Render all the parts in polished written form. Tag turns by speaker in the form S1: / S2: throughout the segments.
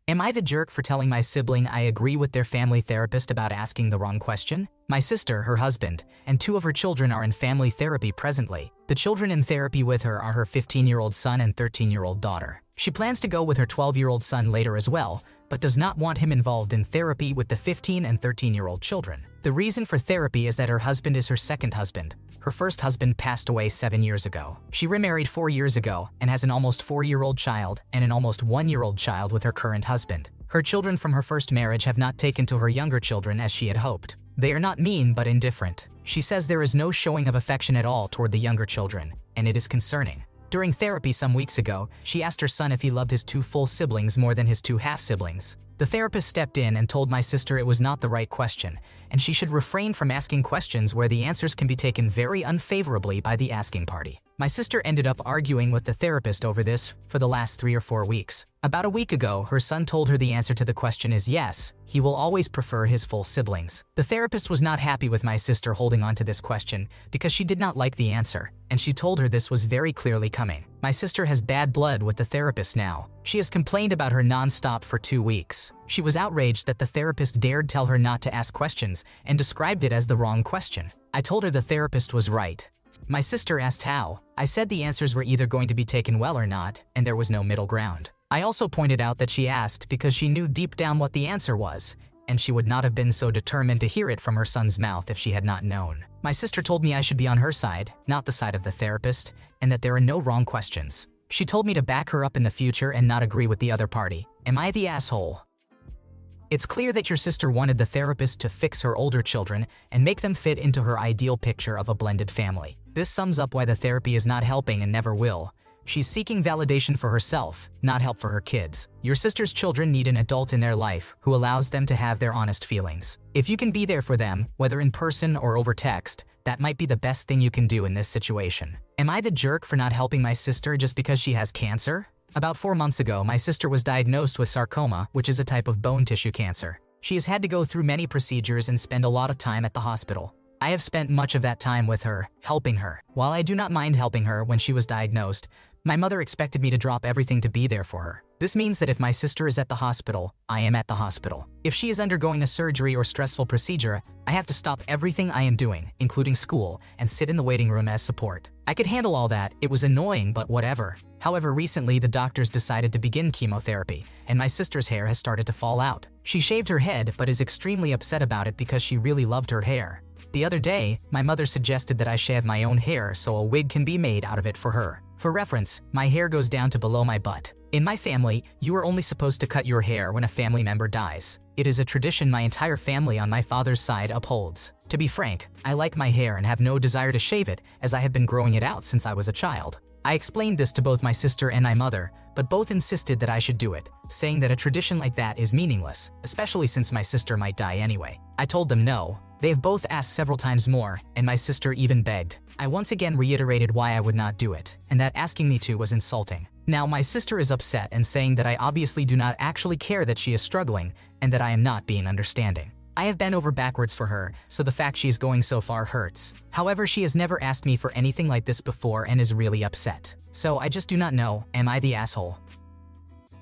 S1: Am I the jerk for telling my sibling I agree with their family therapist about asking the wrong question? My sister, her husband, and 2 of her children are in family therapy presently. The children in therapy with her are her 15-year-old son and 13-year-old daughter. She plans to go with her 12-year-old son later as well, but does not want him involved in therapy with the 15 and 13-year-old children. The reason for therapy is that her husband is her second husband. Her first husband passed away 7 years ago. She remarried 4 years ago and has an almost 4-year-old child and an almost 1-year-old child with her current husband. Her children from her first marriage have not taken to her younger children as she had hoped. They are not mean but indifferent. She says there is no showing of affection at all toward the younger children, and it is concerning. During therapy some weeks ago, she asked her son if he loved his 2 full siblings more than his 2 half-siblings. The therapist stepped in and told my sister it was not the right question, and she should refrain from asking questions where the answers can be taken very unfavorably by the asking party. My sister ended up arguing with the therapist over this for the last 3 or 4 weeks. About a week ago, her son told her the answer to the question is yes, he will always prefer his full siblings. The therapist was not happy with my sister holding on to this question because she did not like the answer, and she told her this was very clearly coming. My sister has bad blood with the therapist now. She has complained about her non-stop for 2 weeks. She was outraged that the therapist dared tell her not to ask questions and described it as the wrong question. I told her the therapist was right. My sister asked how. I said the answers were either going to be taken well or not, and there was no middle ground. I also pointed out that she asked because she knew deep down what the answer was, and she would not have been so determined to hear it from her son's mouth if she had not known. My sister told me I should be on her side, not the side of the therapist, and that there are no wrong questions. She told me to back her up in the future and not agree with the other party. Am I the asshole? It's clear that your sister wanted the therapist to fix her older children and make them fit into her ideal picture of a blended family. This sums up why the therapy is not helping and never will. She's seeking validation for herself, not help for her kids. Your sister's children need an adult in their life who allows them to have their honest feelings. If you can be there for them, whether in person or over text, that might be the best thing you can do in this situation. Am I the jerk for not helping my sister just because she has cancer? About 4 months ago, my sister was diagnosed with sarcoma, which is a type of bone tissue cancer. She has had to go through many procedures and spend a lot of time at the hospital. I have spent much of that time with her, helping her. While I do not mind helping her when she was diagnosed, my mother expected me to drop everything to be there for her. This means that if my sister is at the hospital, I am at the hospital. If she is undergoing a surgery or stressful procedure, I have to stop everything I am doing, including school, and sit in the waiting room as support. I could handle all that, it was annoying, but whatever. However, recently the doctors decided to begin chemotherapy, and my sister's hair has started to fall out. She shaved her head, but is extremely upset about it because she really loved her hair. The other day, my mother suggested that I shave my own hair so a wig can be made out of it for her. For reference, my hair goes down to below my butt. In my family, you are only supposed to cut your hair when a family member dies. It is a tradition my entire family on my father's side upholds. To be frank, I like my hair and have no desire to shave it as I have been growing it out since I was a child. I explained this to both my sister and my mother, but both insisted that I should do it, saying that a tradition like that is meaningless, especially since my sister might die anyway. I told them no. They have both asked several times more, and my sister even begged. I once again reiterated why I would not do it, and that asking me to was insulting. Now my sister is upset and saying that I obviously do not actually care that she is struggling, and that I am not being understanding. I have bent over backwards for her, so the fact she is going so far hurts. However, she has never asked me for anything like this before and is really upset. So I just do not know, am I the asshole?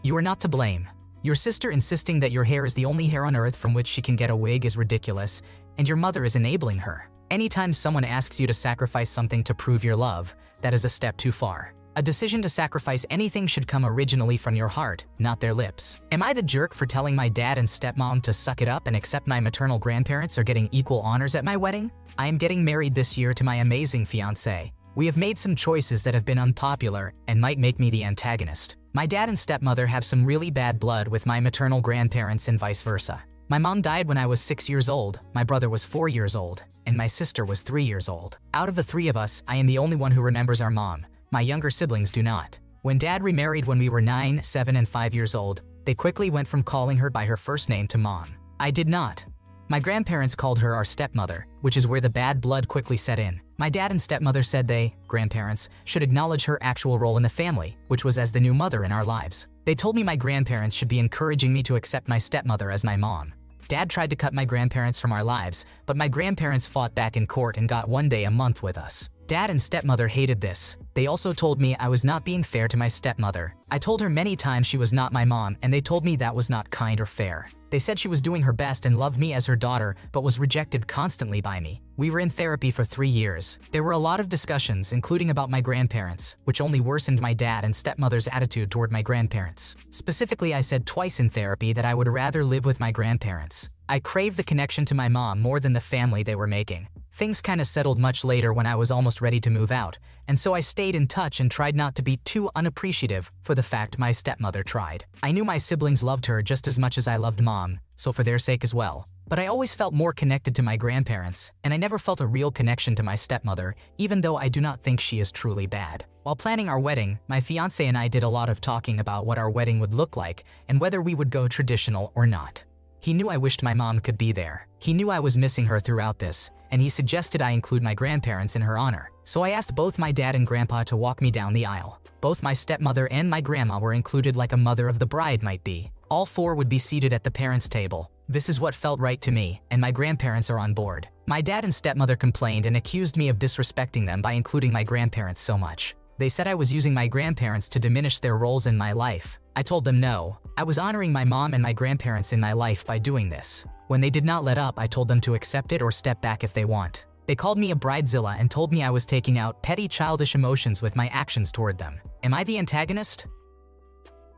S1: You are not to blame. Your sister insisting that your hair is the only hair on earth from which she can get a wig is ridiculous, and your mother is enabling her. Anytime someone asks you to sacrifice something to prove your love, that is a step too far. A decision to sacrifice anything should come originally from your heart, not their lips. Am I the jerk for telling my dad and stepmom to suck it up and accept my maternal grandparents are getting equal honors at my wedding? I am getting married this year to my amazing fiancé. We have made some choices that have been unpopular and might make me the antagonist. My dad and stepmother have some really bad blood with my maternal grandparents and vice versa. My mom died when I was 6 years old, my brother was 4 years old, and my sister was 3 years old. Out of the 3 of us, I am the only one who remembers our mom. My younger siblings do not. When Dad remarried when we were 9, 7, and 5 years old, they quickly went from calling her by her first name to Mom. I did not. My grandparents called her our stepmother, which is where the bad blood quickly set in. My dad and stepmother said they, grandparents, should acknowledge her actual role in the family, which was as the new mother in our lives. They told me my grandparents should be encouraging me to accept my stepmother as my mom. Dad tried to cut my grandparents from our lives, but my grandparents fought back in court and got 1 day a month with us. Dad and stepmother hated this. They also told me I was not being fair to my stepmother. I told her many times she was not my mom, and they told me that was not kind or fair. They said she was doing her best and loved me as her daughter, but was rejected constantly by me. We were in therapy for 3 years. There were a lot of discussions, including about my grandparents, which only worsened my dad and stepmother's attitude toward my grandparents. Specifically, I said twice in therapy that I would rather live with my grandparents. I craved the connection to my mom more than the family they were making. Things kinda settled much later when I was almost ready to move out, and so I stayed in touch and tried not to be too unappreciative for the fact my stepmother tried. I knew my siblings loved her just as much as I loved mom, so for their sake as well. But I always felt more connected to my grandparents, and I never felt a real connection to my stepmother, even though I do not think she is truly bad. While planning our wedding, my fiancé and I did a lot of talking about what our wedding would look like and whether we would go traditional or not. He knew I wished my mom could be there. He knew I was missing her throughout this, and he suggested I include my grandparents in her honor. So I asked both my dad and grandpa to walk me down the aisle. Both my stepmother and my grandma were included like a mother of the bride might be. All 4 would be seated at the parents' table. This is what felt right to me, and my grandparents are on board. My dad and stepmother complained and accused me of disrespecting them by including my grandparents so much. They said I was using my grandparents to diminish their roles in my life. I told them no. I was honoring my mom and my grandparents in my life by doing this. When they did not let up, I told them to accept it or step back if they want. They called me a bridezilla and told me I was taking out petty childish emotions with my actions toward them. Am I the antagonist?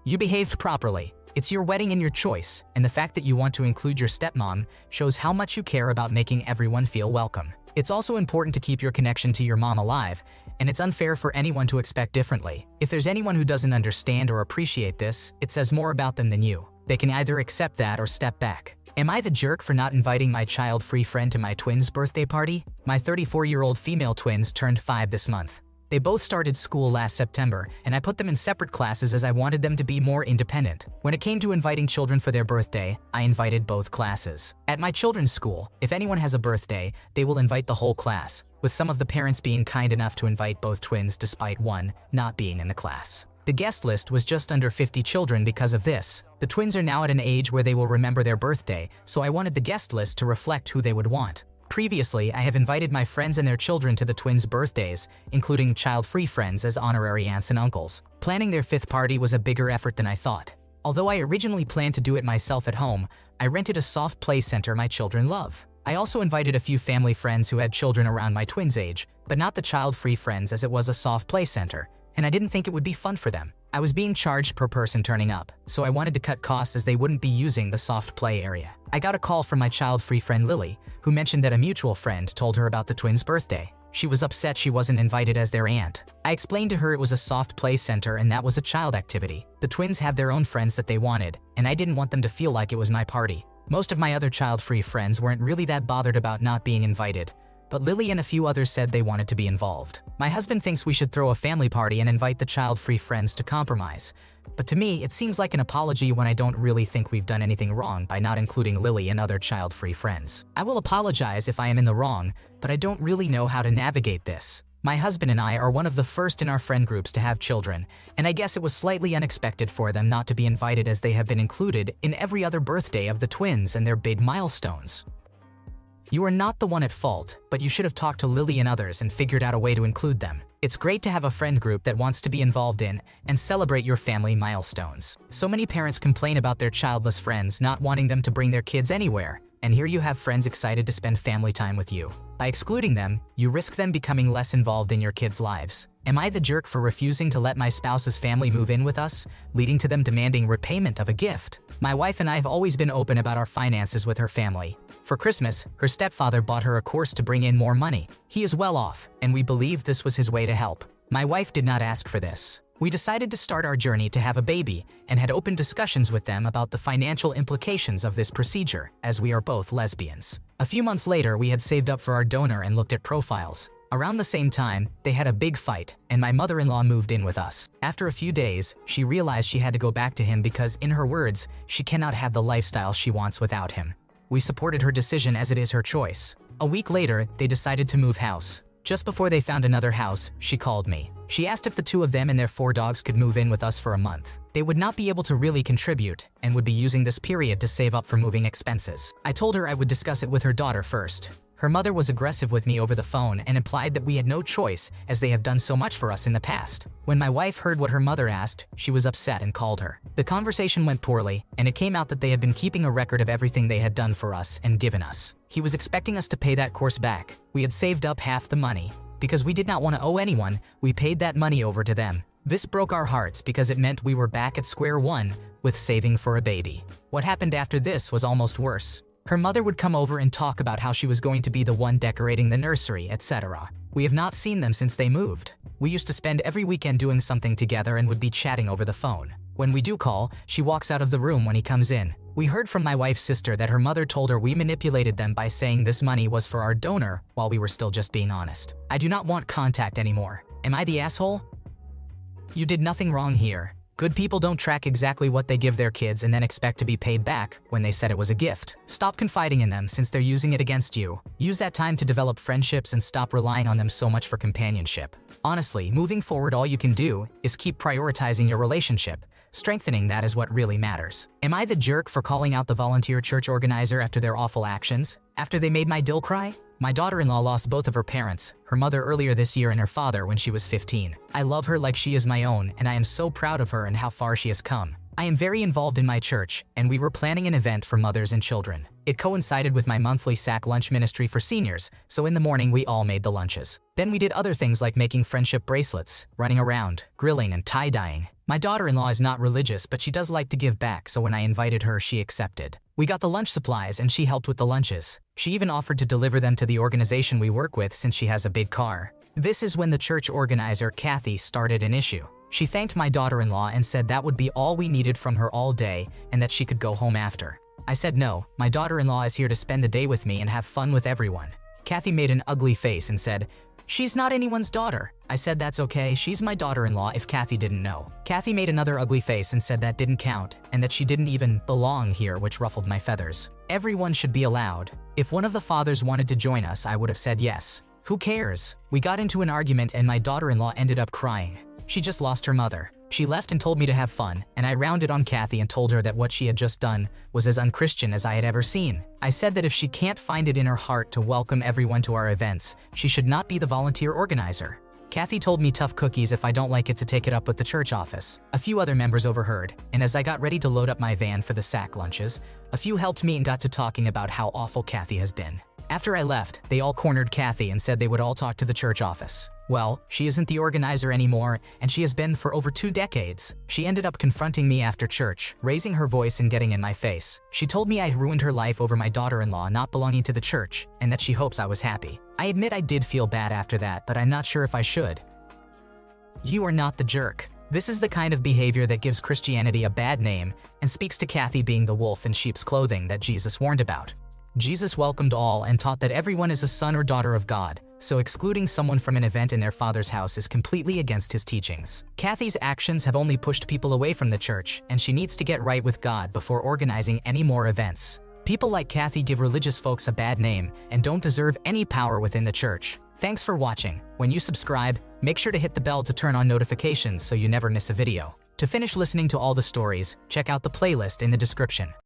S1: You behaved properly. It's your wedding and your choice, and the fact that you want to include your stepmom shows how much you care about making everyone feel welcome. It's also important to keep your connection to your mom alive, and it's unfair for anyone to expect differently. If there's anyone who doesn't understand or appreciate this, it says more about them than you. They can either accept that or step back. Am I the jerk for not inviting my child-free friend to my twins' birthday party? My 34-year-old female twins turned 5 this month. They both started school last September, and I put them in separate classes as I wanted them to be more independent. When it came to inviting children for their birthday, I invited both classes. At my children's school, if anyone has a birthday, they will invite the whole class, with some of the parents being kind enough to invite both twins despite one not being in the class. The guest list was just under 50 children because of this. The twins are now at an age where they will remember their birthday, so I wanted the guest list to reflect who they would want. Previously, I have invited my friends and their children to the twins' birthdays, including child-free friends as honorary aunts and uncles. Planning their 5th party was a bigger effort than I thought. Although I originally planned to do it myself at home, I rented a soft play center my children love. I also invited a few family friends who had children around my twins' age, but not the child-free friends as it was a soft play center, and I didn't think it would be fun for them. I was being charged per person turning up, so I wanted to cut costs as they wouldn't be using the soft play area. I got a call from my child-free friend Lily, who mentioned that a mutual friend told her about the twins' birthday. She was upset she wasn't invited as their aunt. I explained to her it was a soft play center and that was a child activity. The twins have their own friends that they wanted, and I didn't want them to feel like it was my party. Most of my other child-free friends weren't really that bothered about not being invited, but Lily and a few others said they wanted to be involved. My husband thinks we should throw a family party and invite the child-free friends to compromise. But to me, it seems like an apology when I don't really think we've done anything wrong by not including Lily and other child-free friends. I will apologize if I am in the wrong, but I don't really know how to navigate this. My husband and I are one of the first in our friend groups to have children, and I guess it was slightly unexpected for them not to be invited as they have been included in every other birthday of the twins and their big milestones. You are not the one at fault, but you should have talked to Lily and others and figured out a way to include them. It's great to have a friend group that wants to be involved in and celebrate your family milestones. So many parents complain about their childless friends not wanting them to bring their kids anywhere, and here you have friends excited to spend family time with you. By excluding them, you risk them becoming less involved in your kids' lives. Am I the jerk for refusing to let my spouse's family move in with us, leading to them demanding repayment of a gift? My wife and I have always been open about our finances with her family. For Christmas, her stepfather bought her a course to bring in more money. He is well off, and we believe this was his way to help. My wife did not ask for this. We decided to start our journey to have a baby and had open discussions with them about the financial implications of this procedure, as we are both lesbians. A few months later, we had saved up for our donor and looked at profiles. Around the same time, they had a big fight, and my mother-in-law moved in with us. After a few days, she realized she had to go back to him because, in her words, she cannot have the lifestyle she wants without him. We supported her decision as it is her choice. A week later, they decided to move house. Just before they found another house, she called me. She asked if the 2 of them and their 4 dogs could move in with us for a month. They would not be able to really contribute and would be using this period to save up for moving expenses. I told her I would discuss it with her daughter first. Her mother was aggressive with me over the phone and implied that we had no choice as they have done so much for us in the past. When my wife heard what her mother asked, she was upset and called her. The conversation went poorly, and it came out that they had been keeping a record of everything they had done for us and given us. He was expecting us to pay that course back. We had saved up half the money. Because we did not want to owe anyone, we paid that money over to them. This broke our hearts because it meant we were back at square one with saving for a baby. What happened after this was almost worse. Her mother would come over and talk about how she was going to be the one decorating the nursery, etc. We have not seen them since they moved. We used to spend every weekend doing something together and would be chatting over the phone. When we do call, she walks out of the room when he comes in. We heard from my wife's sister that her mother told her we manipulated them by saying this money was for our donor while we were still just being honest. I do not want contact anymore. Am I the asshole? You did nothing wrong here. Good people don't track exactly what they give their kids and then expect to be paid back when they said it was a gift. Stop confiding in them since they're using it against you. Use that time to develop friendships and stop relying on them so much for companionship. Honestly, moving forward, all you can do is keep prioritizing your relationship. Strengthening that is what really matters. Am I the jerk for calling out the volunteer church organizer after their awful actions? After they made my dill cry? My daughter-in-law lost both of her parents, her mother earlier this year and her father when she was 15. I love her like she is my own, and I am so proud of her and how far she has come. I am very involved in my church, and we were planning an event for mothers and children. It coincided with my monthly sack lunch ministry for seniors, so in the morning we all made the lunches. Then we did other things like making friendship bracelets, running around, grilling, and tie-dyeing. My daughter-in-law is not religious, but she does like to give back, so when I invited her, she accepted. We got the lunch supplies and she helped with the lunches. She even offered to deliver them to the organization we work with since she has a big car. This is when the church organizer, Kathy, started an issue. She thanked my daughter-in-law and said that would be all we needed from her all day and that she could go home after. I said no, my daughter-in-law is here to spend the day with me and have fun with everyone. Kathy made an ugly face and said, "She's not anyone's daughter." I said that's okay, she's my daughter-in-law if Kathy didn't know. Kathy made another ugly face and said that didn't count and that she didn't even belong here, which ruffled my feathers. Everyone should be allowed. If one of the fathers wanted to join us, I would have said yes. Who cares? We got into an argument and my daughter-in-law ended up crying. She just lost her mother. She left and told me to have fun, and I rounded on Kathy and told her that what she had just done was as unchristian as I had ever seen. I said that if she can't find it in her heart to welcome everyone to our events, she should not be the volunteer organizer. Kathy told me tough cookies if I don't like it to take it up with the church office. A few other members overheard, and as I got ready to load up my van for the sack lunches, a few helped me and got to talking about how awful Kathy has been. After I left, they all cornered Kathy and said they would all talk to the church office. Well, she isn't the organizer anymore, and she has been for over 2 decades. She ended up confronting me after church, raising her voice and getting in my face. She told me I ruined her life over my daughter-in-law not belonging to the church, and that she hopes I was happy. I admit I did feel bad after that, but I'm not sure if I should. You are not the jerk. This is the kind of behavior that gives Christianity a bad name and speaks to Kathy being the wolf in sheep's clothing that Jesus warned about. Jesus welcomed all and taught that everyone is a son or daughter of God, so excluding someone from an event in their father's house is completely against his teachings. Kathy's actions have only pushed people away from the church, and she needs to get right with God before organizing any more events. People like Kathy give religious folks a bad name and don't deserve any power within the church. Thanks for watching. When you subscribe, make sure to hit the bell to turn on notifications so you never miss a video. To finish listening to all the stories, check out the playlist in the description.